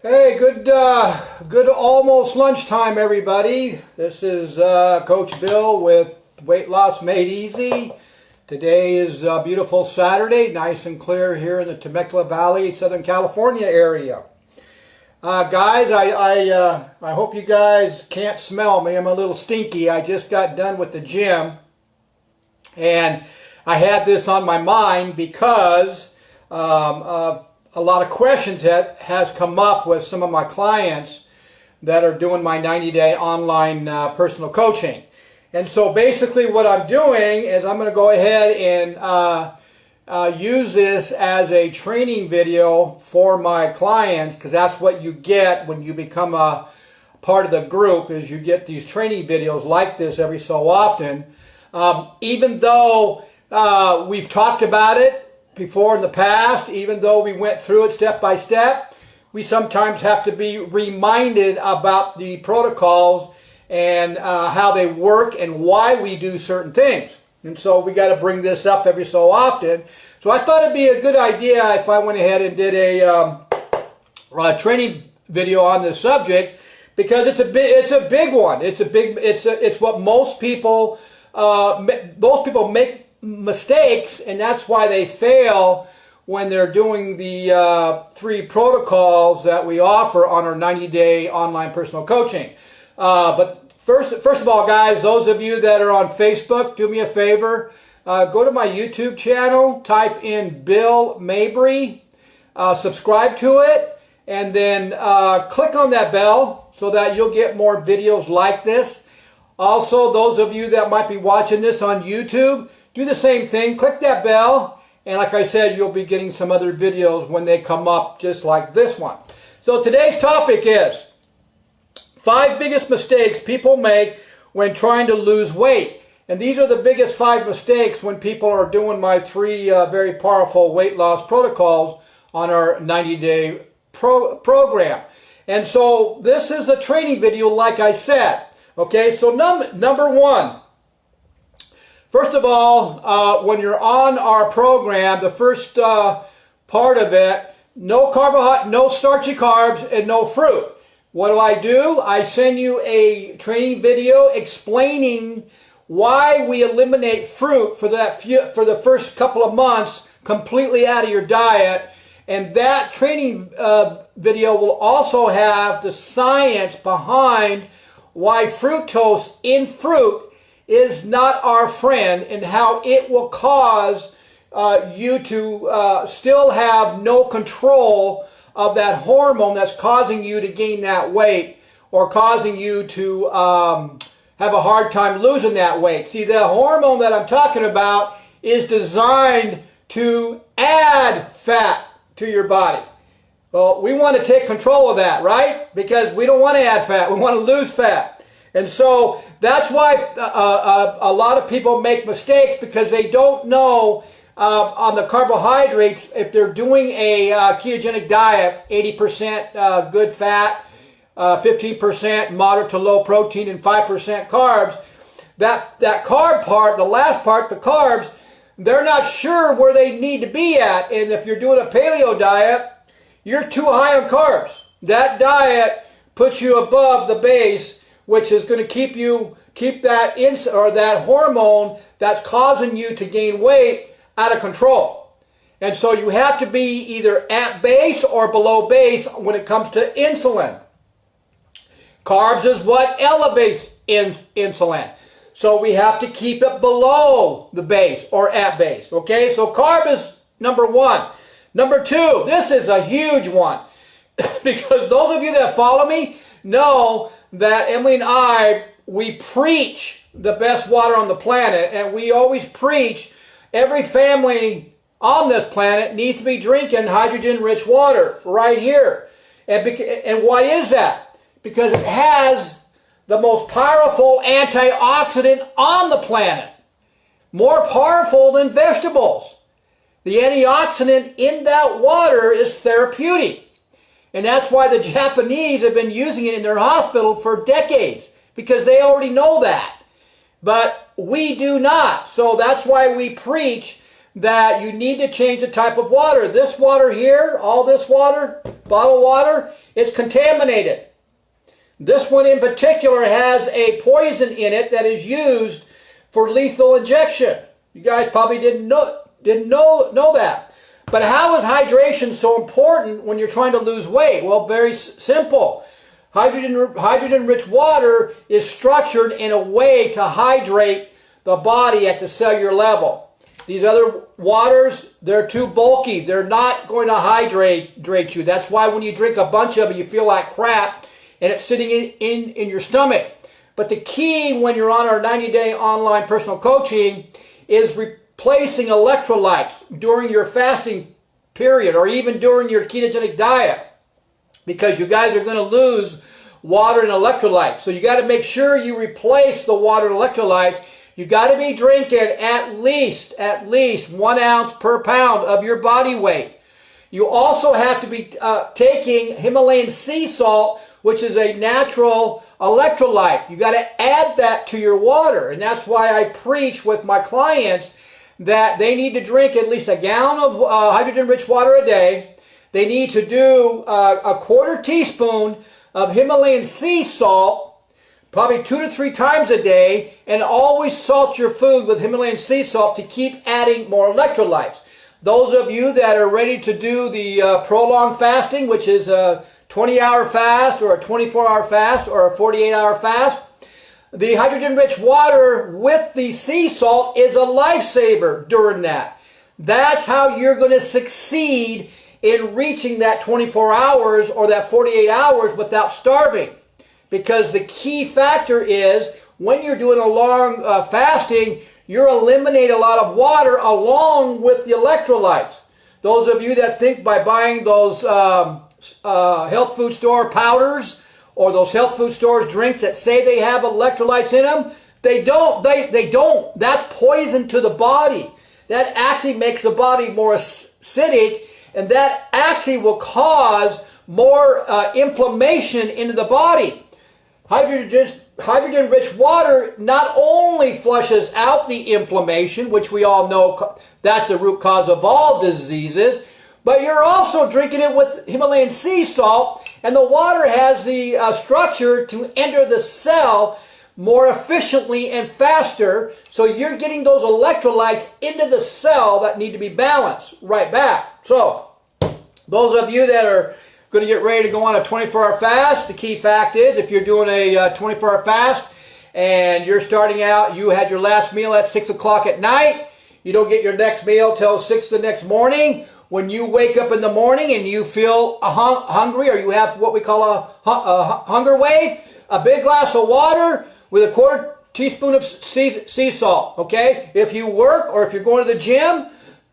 Hey, good almost lunchtime, everybody. This is Coach Bill with Weight Loss Made Easy. Today is a beautiful Saturday, nice and clear here in the Temecula Valley, Southern California area. Guys, I hope you guys can't smell me. I'm a little stinky. I just got done with the gym, and I had this on my mind because a lot of questions that has come up with some of my clients that are doing my 90-day online personal coaching. And so basically what I'm doing is I'm going to go ahead and use this as a training video for my clients, because that's what you get when you become a part of the group, is you get these training videos like this every so often. Even though we've talked about it before in the past, even though we went through it step by step, we sometimes have to be reminded about the protocols and how they work and why we do certain things. And so we got to bring this up every so often. So I thought it'd be a good idea if I went ahead and did a training video on this subject, because it's a big one. It's what most people make mistakes, and that's why they fail when they're doing the 3 protocols that we offer on our 90-day online personal coaching. But first of all, guys, those of you that are on Facebook, do me a favor. Go to my YouTube channel, type in Bill Mabry, subscribe to it, and then click on that bell so that you'll get more videos like this. Also, those of you that might be watching this on YouTube, do the same thing. Click that bell, and like I said, you'll be getting some other videos when they come up, just like this one. So today's topic is 5 biggest mistakes people make when trying to lose weight. And these are the biggest 5 mistakes when people are doing my 3 very powerful weight loss protocols on our 90-day program. And so this is a training video, like I said. Okay, so number 1. First of all, when you're on our program, the first part of it, no carbohydrate, no starchy carbs, and no fruit. What do? I send you a training video explaining why we eliminate fruit for the first couple of months completely out of your diet. And that training video will also have the science behind why fructose in fruit is not our friend, and how it will cause you to still have no control of that hormone that's causing you to gain that weight, or causing you to have a hard time losing that weight. See, the hormone that I'm talking about is designed to add fat to your body. Well, we want to take control of that, right? Because we don't want to add fat, we want to lose fat. And so that's why a lot of people make mistakes, because they don't know on the carbohydrates, if they're doing a ketogenic diet, 80% good fat, 15% moderate to low protein, and 5% carbs, that carb part, the last part, the carbs, they're not sure where they need to be at. And if you're doing a paleo diet, you're too high on carbs. That diet puts you above the base, which is going to keep that hormone that's causing you to gain weight out of control. And so you have to be either at base or below base when it comes to insulin. Carbs is what elevates insulin. So we have to keep it below the base or at base. Okay, so carb is number 1. Number 2, this is a huge one, because those of you that follow me know that Emily and I, we preach the best water on the planet, and we always preach every family on this planet needs to be drinking hydrogen-rich water right here. And why is that? Because it has the most powerful antioxidant on the planet, more powerful than vegetables. The antioxidant in that water is therapeutic. And that's why the Japanese have been using it in their hospital for decades, because they already know that. But we do not. So that's why we preach that you need to change the type of water. This water here, all this water, bottled water, It's contaminated. This one in particular has a poison in it that is used for lethal injection. You guys probably didn't know that. But how is hydration so important when you're trying to lose weight? Well, very simple. Hydrogen-rich water is structured in a way to hydrate the body at the cellular level. These other waters, they're too bulky. They're not going to hydrate you. That's why when you drink a bunch of it, you feel like crap, and it's sitting in your stomach. But the key when you're on our 90-day online personal coaching is replacing electrolytes during your fasting period or even during your ketogenic diet, because you guys are going to lose water and electrolytes. So you got to make sure you replace the water and electrolytes. You got to be drinking at least 1 ounce per pound of your body weight. You also have to be taking Himalayan sea salt, which is a natural electrolyte. You got to add that to your water, and that's why I preach with my clients that they need to drink at least a gallon of hydrogen-rich water a day. They need to do a 1/4 teaspoon of Himalayan sea salt, probably 2 to 3 times a day, and always salt your food with Himalayan sea salt to keep adding more electrolytes. Those of you that are ready to do the prolonged fasting, which is a 20-hour fast or a 24-hour fast or a 48-hour fast, the hydrogen-rich water with the sea salt is a lifesaver during that. That's how you're going to succeed in reaching that 24 hours or that 48 hours without starving. Because the key factor is when you're doing a long fasting, you're eliminating a lot of water along with the electrolytes. Those of you that think by buying those health food store powders or those health food stores drinks that say they have electrolytes in them, they don't. They don't. That's poison to the body. That actually makes the body more acidic, and that actually will cause more inflammation into the body. Hydrogen-rich water not only flushes out the inflammation, which we all know that's the root cause of all diseases, but you're also drinking it with Himalayan sea salt, and the water has the structure to enter the cell more efficiently and faster, so you're getting those electrolytes into the cell that need to be balanced right back. So, those of you that are going to get ready to go on a 24-hour fast, the key fact is if you're doing a 24-hour fast and you're starting out, you had your last meal at 6 o'clock at night, you don't get your next meal till 6 the next morning. When you wake up in the morning and you feel hungry, or you have what we call a hunger wave, a big glass of water with a 1/4 teaspoon of sea salt, okay? If you work or if you're going to the gym,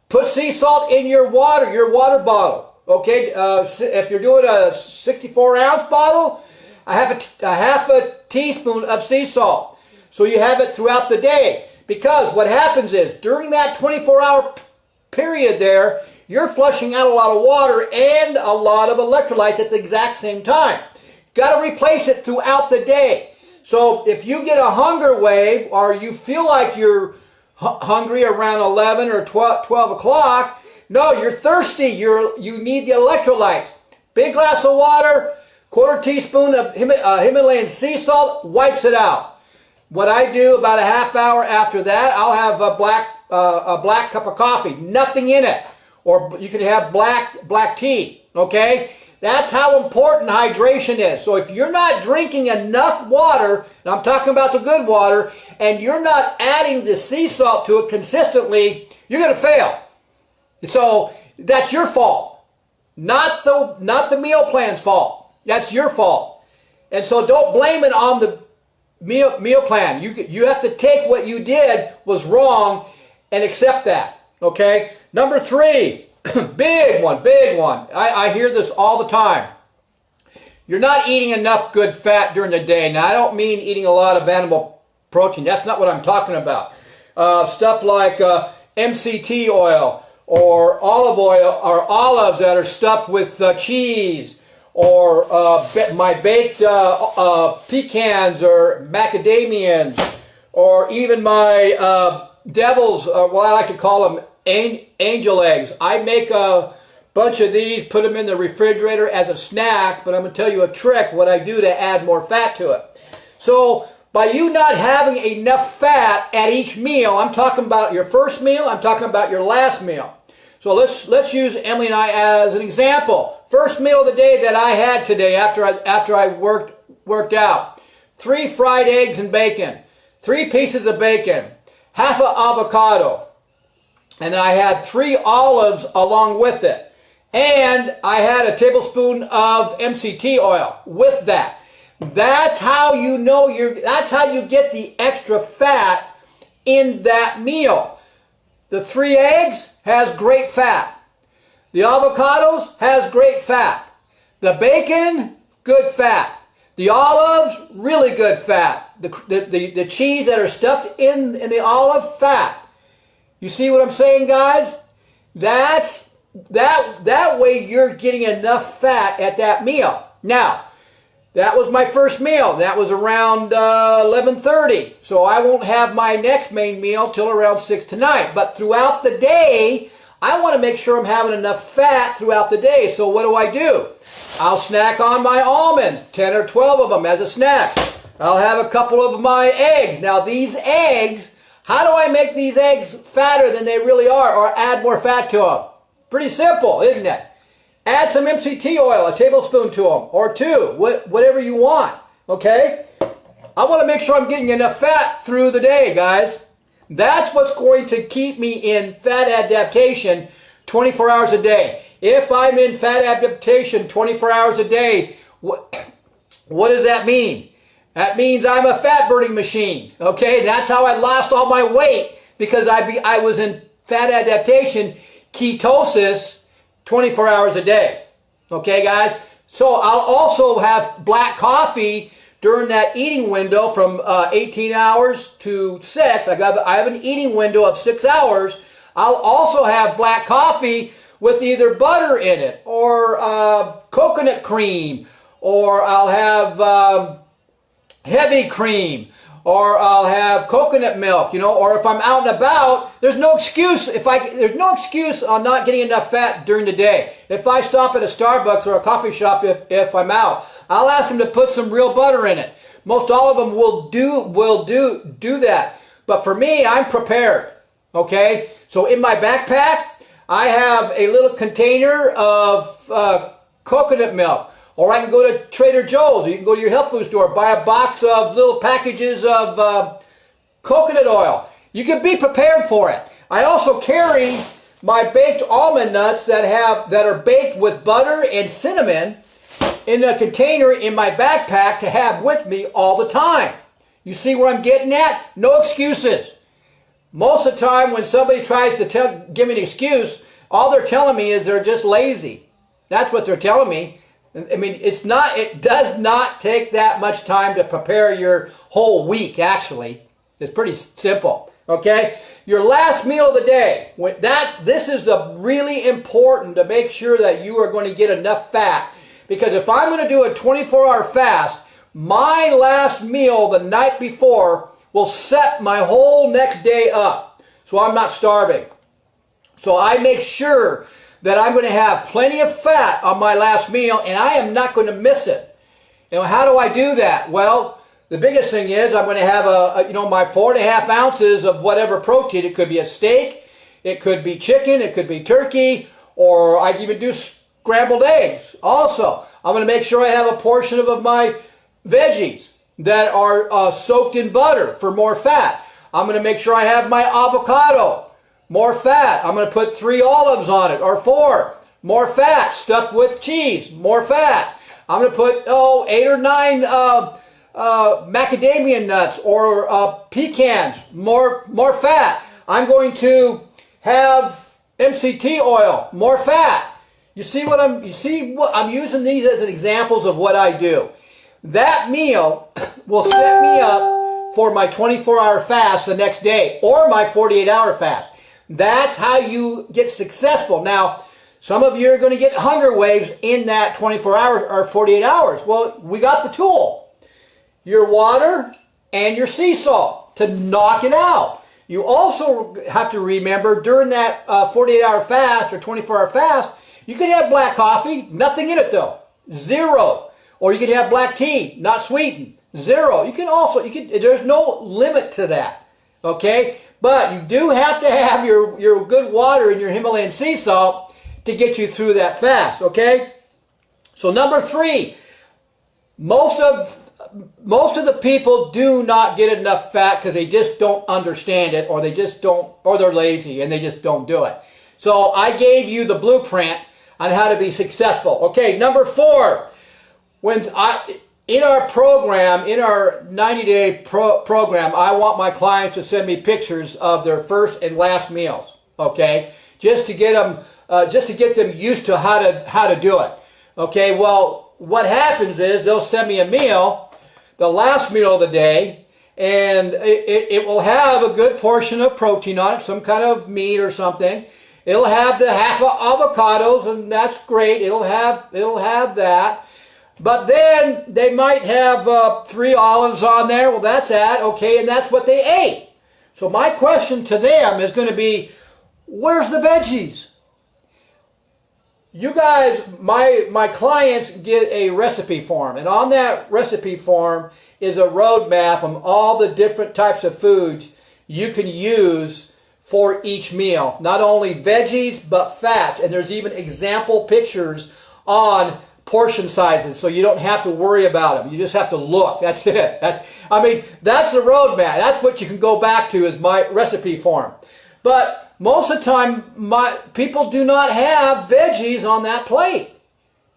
put sea salt in your water bottle, okay? If you're doing a 64-ounce bottle, a half a teaspoon of sea salt. So you have it throughout the day. Because what happens is, during that 24-hour period there, you're flushing out a lot of water and a lot of electrolytes at the exact same time. Got to replace it throughout the day. So if you get a hunger wave or you feel like you're hungry around 11 or 12 o'clock, no, you're thirsty. You need the electrolytes. Big glass of water, 1/4 teaspoon of Himalayan sea salt, wipes it out. What I do about a half hour after that, I'll have a black cup of coffee, nothing in it. Or you can have black tea, okay? That's how important hydration is. So if you're not drinking enough water, and I'm talking about the good water, and you're not adding the sea salt to it consistently, you're going to fail. So that's your fault, not the meal plan's fault. That's your fault. And so don't blame it on the meal plan. You have to take what you did was wrong and accept that, okay? Number 3, big one. I hear this all the time. You're not eating enough good fat during the day. Now, I don't mean eating a lot of animal protein. That's not what I'm talking about. Stuff like MCT oil or olive oil or olives that are stuffed with cheese, or my baked pecans or macadamians, or even my devil's, what I like to call them, angel eggs. I make bunch of these, put them in the refrigerator as a snack, but I'm going to tell you a trick, what I do to add more fat to it. So by you not having enough fat at each meal, I'm talking about your first meal, I'm talking about your last meal. So let's use Emily and I as an example. First meal of the day that I had today after I worked out. 3 fried eggs and bacon, 3 pieces of bacon, half an avocado, and then I had 3 olives along with it. And I had a tablespoon of MCT oil with that. That's how you know that's how you get the extra fat in that meal. The 3 eggs has great fat. The avocados has great fat. The bacon, good fat. The olives, really good fat. The cheese that are stuffed in the olive, fat. You see what I'm saying, guys? That way you're getting enough fat at that meal. Now, that was my first meal. That was around 11:30. So I won't have my next main meal till around 6 tonight. But throughout the day, I want to make sure I'm having enough fat throughout the day. So what do? I'll snack on my almonds, 10 or 12 of them as a snack. I'll have a couple of my eggs. Now these eggs, how do I make these eggs fatter than they really are or add more fat to them? Pretty simple, isn't it? Add some MCT oil, a tablespoon to them, or 2, whatever you want, okay? I want to make sure I'm getting enough fat through the day, guys. That's what's going to keep me in fat adaptation 24 hours a day. If I'm in fat adaptation 24 hours a day, what does that mean? That means I'm a fat burning machine, okay? That's how I lost all my weight, because I was in fat adaptation, ketosis, 24 hours a day. Okay, guys? So I'll also have black coffee during that eating window from 18 hours to 6. I have an eating window of 6 hours. I'll also have black coffee with either butter in it or coconut cream, or I'll have heavy cream, or I'll have coconut milk, you know, or if I'm out and about, there's no excuse there's no excuse on not getting enough fat during the day. If I stop at a Starbucks or a coffee shop, if I'm out, I'll ask them to put some real butter in it. Most all of them will do that. But for me, I'm prepared. Okay? So in my backpack, I have a little container of coconut milk. Or I can go to Trader Joe's, or you can go to your health food store, buy a box of little packages of coconut oil. You can be prepared for it. I also carry my baked almond nuts that are baked with butter and cinnamon in a container in my backpack to have with me all the time. You see where I'm getting at? No excuses. Most of the time when somebody tries to give me an excuse, all they're telling me is they're just lazy. That's what they're telling me. I mean, it does not take that much time to prepare your whole week, actually. It's pretty simple, okay? Your last meal of the day, this is really important to make sure that you are going to get enough fat. Because if I'm going to do a 24-hour fast, my last meal the night before will set my whole next day up. So I'm not starving. So I make sure that I'm going to have plenty of fat on my last meal, and I am not going to miss it. You know, how do I do that? Well, the biggest thing is I'm going to have my 4.5 ounces of whatever protein. It could be a steak, it could be chicken, it could be turkey, or I even do scrambled eggs. Also, I'm going to make sure I have a portion of my veggies that are soaked in butter for more fat. I'm going to make sure I have my avocado. More fat. I'm going to put 3 olives on it, or 4. More fat, stuffed with cheese. More fat. I'm going to put 8 or 9 macadamia nuts or pecans. More fat. I'm going to have MCT oil. More fat. You see what I'm using these as examples of what I do. That meal will set me up for my 24-hour fast the next day, or my 48-hour fast. That's how you get successful. Now, some of you are going to get hunger waves in that 24 hours or 48 hours. Well, we got the tool. Your water and your sea salt to knock it out. You also have to remember during that 48-hour fast or 24-hour fast, You can have black coffee, nothing in it though, 0. Or you can have black tea, not sweetened, 0. There's no limit to that, okay? But you do have to have your good water and your Himalayan sea salt to get you through that fast, okay? So number 3, most of the people do not get enough fat because they just don't understand it, or they're lazy and they just don't do it. So I gave you the blueprint on how to be successful. Okay, number 4, in our program, in our 90-day program, I want my clients to send me pictures of their first and last meals. Okay, just to get them used to how to do it. Okay, well, what happens is they'll send me a meal, the last meal of the day, and it will have a good portion of protein on it, some kind of meat or something. It'll have the half of avocados, and that's great. It'll have that. But then they might have 3 olives on there. Well, that's that. Okay, and that's what they ate. So my question to them is going to be, where's the veggies? You guys, my clients get a recipe form, and on that recipe form is a roadmap of all the different types of foods you can use for each meal. Not only veggies, but fat. And there's even example pictures on portion sizes, so you don't have to worry about them. You just have to look. That's it. That's the roadmap. That's what you can go back to, is my recipe form. But most of the time, people do not have veggies on that plate.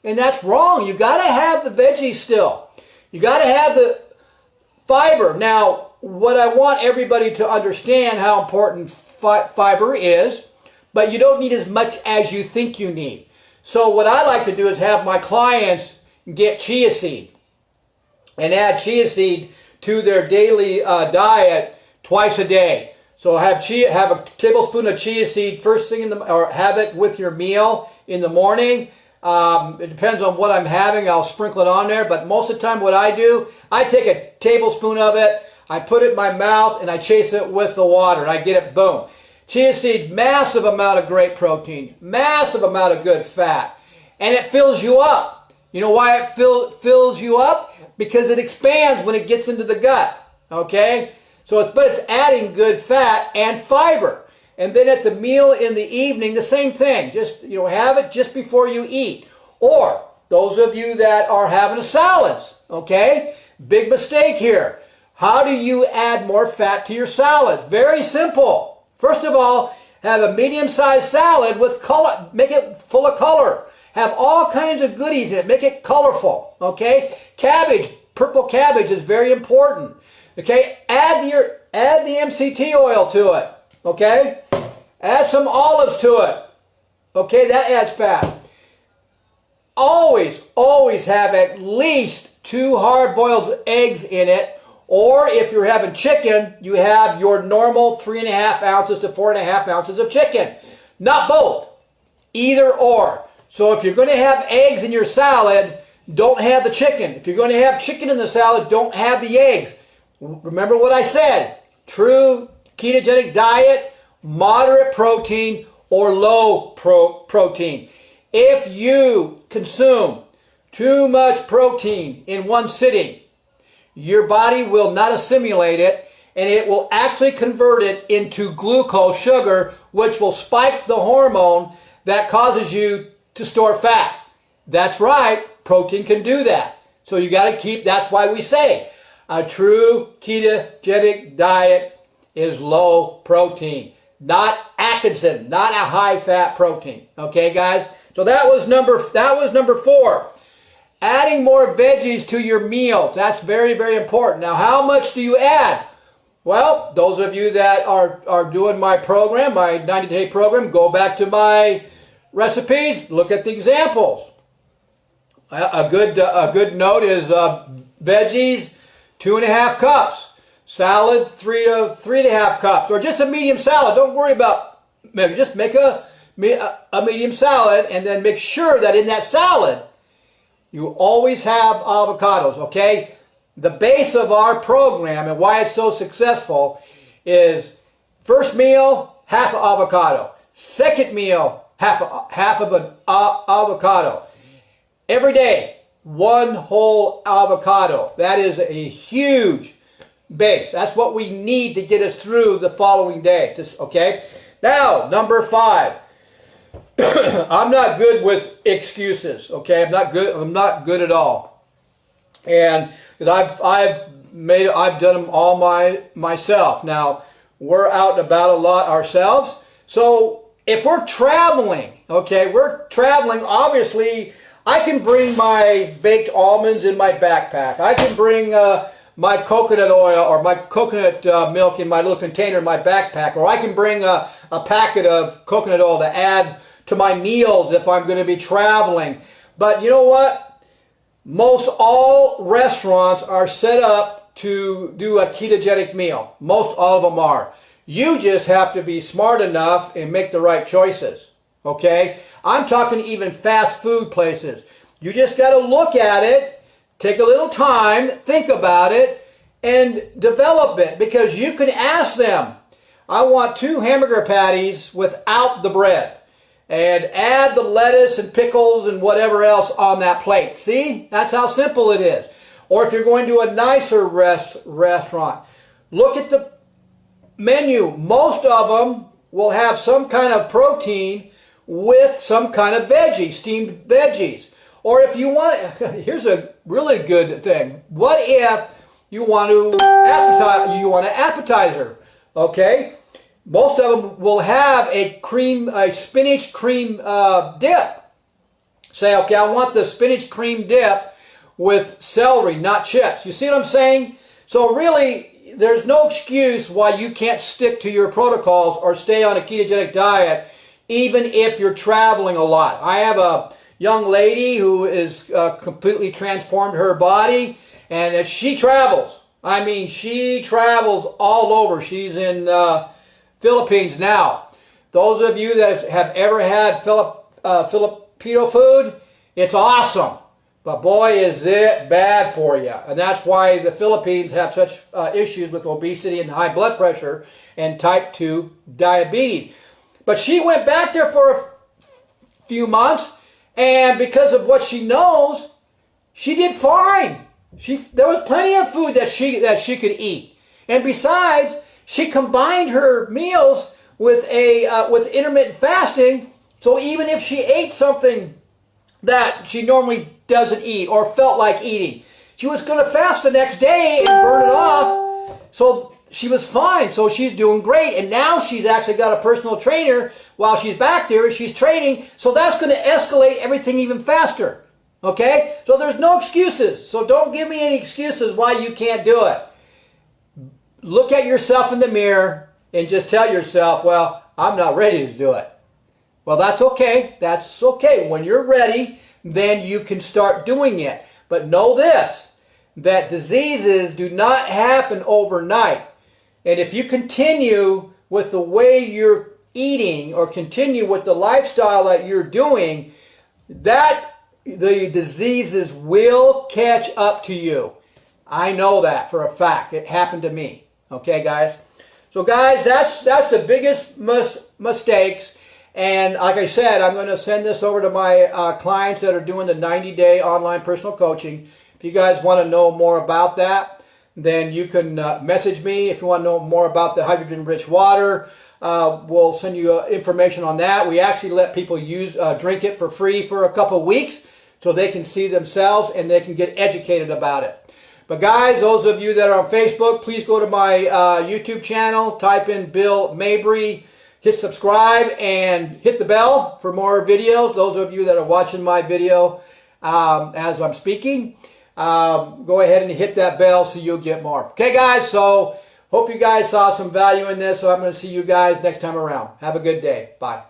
And that's wrong. You got to have the veggies still. You got to have the fiber. Now, what I want everybody to understand how important fiber is, but you don't need as much as you think you need. So what I like to do is have my clients get chia seed and add chia seed to their daily diet twice a day. So have a tablespoon of chia seed first thing or have it with your meal in the morning. It depends on what I'm having. I'll sprinkle it on there. But most of the time what I do, I take a tablespoon of it, I put it in my mouth, and I chase it with the water, and I get it, boom. Chia seeds, massive amount of great protein, massive amount of good fat, and it fills you up. You know why it fills you up? Because it expands when it gets into the gut, okay? But it's adding good fat and fiber. And then at the meal in the evening, the same thing. Just have it just before you eat. Or those of you that are having a salads, okay? Big mistake here. How do you add more fat to your salad? Very simple. First of all, have a medium-sized salad with color. Make it full of color. Have all kinds of goodies in it. Make it colorful, okay? Cabbage, purple cabbage is very important. Okay, add the MCT oil to it, okay? Add some olives to it, okay? That adds fat. Always have at least 2 hard-boiled eggs in it, or if you're having chicken, you have your normal 3.5 ounces to 4.5 ounces of chicken. Not both, either or. So if you're going to have eggs in your salad, don't have the chicken. If you're going to have chicken in the salad, don't have the eggs. Remember what I said, true ketogenic diet, moderate protein or low protein. If you consume too much protein in one sitting, your body will not assimilate it, and it will actually convert it into glucose, sugar, which will spike the hormone that causes you to store fat. That's right, protein can do that. So you got to keep, that's why we say, a true ketogenic diet is low protein, not Atkinson, not a high-fat protein. Okay, guys? So that was number 4. Adding more veggies to your meals. That's very, very important. Now, how much do you add? Well, those of you that are doing my program, my 90-day program, go back to my recipes, look at the examples. A good note is veggies, 2.5 cups. Salad, 3 to 3.5 cups. Or just a medium salad. Don't worry about, maybe just make a medium salad, and then make sure that in that salad, you always have avocados, okay? The base of our program and why it's so successful is first meal, half avocado. Second meal, half of an avocado. Every day, one whole avocado. That is a huge base. That's what we need to get us through the following day. Okay? Now, number 5. I'm not good with excuses. Okay? I'm not good at all. And because I've done them all myself. Now, we're out and about a lot ourselves. So if we're traveling, okay, obviously, I can bring my baked almonds in my backpack. I can bring my coconut oil or my coconut milk in my little container in my backpack. Or I can bring a packet of coconut oil to add to my meals if I'm going to be traveling. But you know what? Most all restaurants are set up to do a ketogenic meal. Most all of them are. You just have to be smart enough and make the right choices. Okay? I'm talking even fast food places. You just got to look at it, take a little time, think about it, and develop it. Because you can ask them, I want 2 hamburger patties without the bread. And add the lettuce and pickles and whatever else on that plate. See? That's how simple it is. Or if you're going to a nicer restaurant, look at the menu. Most of them will have some kind of protein with some kind of veggie, steamed veggies. Or if you want, here's a really good thing. What if you want an appetizer? Okay? Most of them will have a spinach cream dip. Say, okay, I want the spinach cream dip with celery, not chips. You see what I'm saying? So really, there's no excuse why you can't stick to your protocols or stay on a ketogenic diet, even if you're traveling a lot. I have a young lady who is completely transformed her body, and she travels. I mean, she travels all over. She's in Philippines now. Those of you that have ever had Filipino food, it's awesome. But boy, is it bad for you. And that's why the Philippines have such issues with obesity and high blood pressure and type 2 diabetes. But she went back there for a few months, and because of what she knows, she did fine. There was plenty of food that she could eat. And besides, she combined her meals with intermittent fasting, so even if she ate something that she normally doesn't eat or felt like eating, she was going to fast the next day and burn it off. So she was fine. So she's doing great. And now she's actually got a personal trainer while she's back there. She's training. So that's going to escalate everything even faster. Okay? So there's no excuses. So don't give me any excuses why you can't do it. Look at yourself in the mirror and just tell yourself, well, I'm not ready to do it. Well, that's okay. That's okay. When you're ready, then you can start doing it. But know this, that diseases do not happen overnight. And if you continue with the way you're eating or continue with the lifestyle that you're doing, that the diseases will catch up to you. I know that for a fact. It happened to me. Okay, guys? So, guys, that's the biggest mistakes. And like I said, I'm going to send this over to my clients that are doing the 90-day online personal coaching. If you guys want to know more about that, then you can message me. If you want to know more about the hydrogen-rich water, we'll send you information on that. We actually let people drink it for free for a couple of weeks so they can see themselves and they can get educated about it. But guys, those of you that are on Facebook, please go to my YouTube channel, type in Bill Mabry, hit subscribe, and hit the bell for more videos. Those of you that are watching my video as I'm speaking, go ahead and hit that bell so you'll get more. Okay, guys, so hope you guys saw some value in this. So I'm going to see you guys next time around. Have a good day. Bye.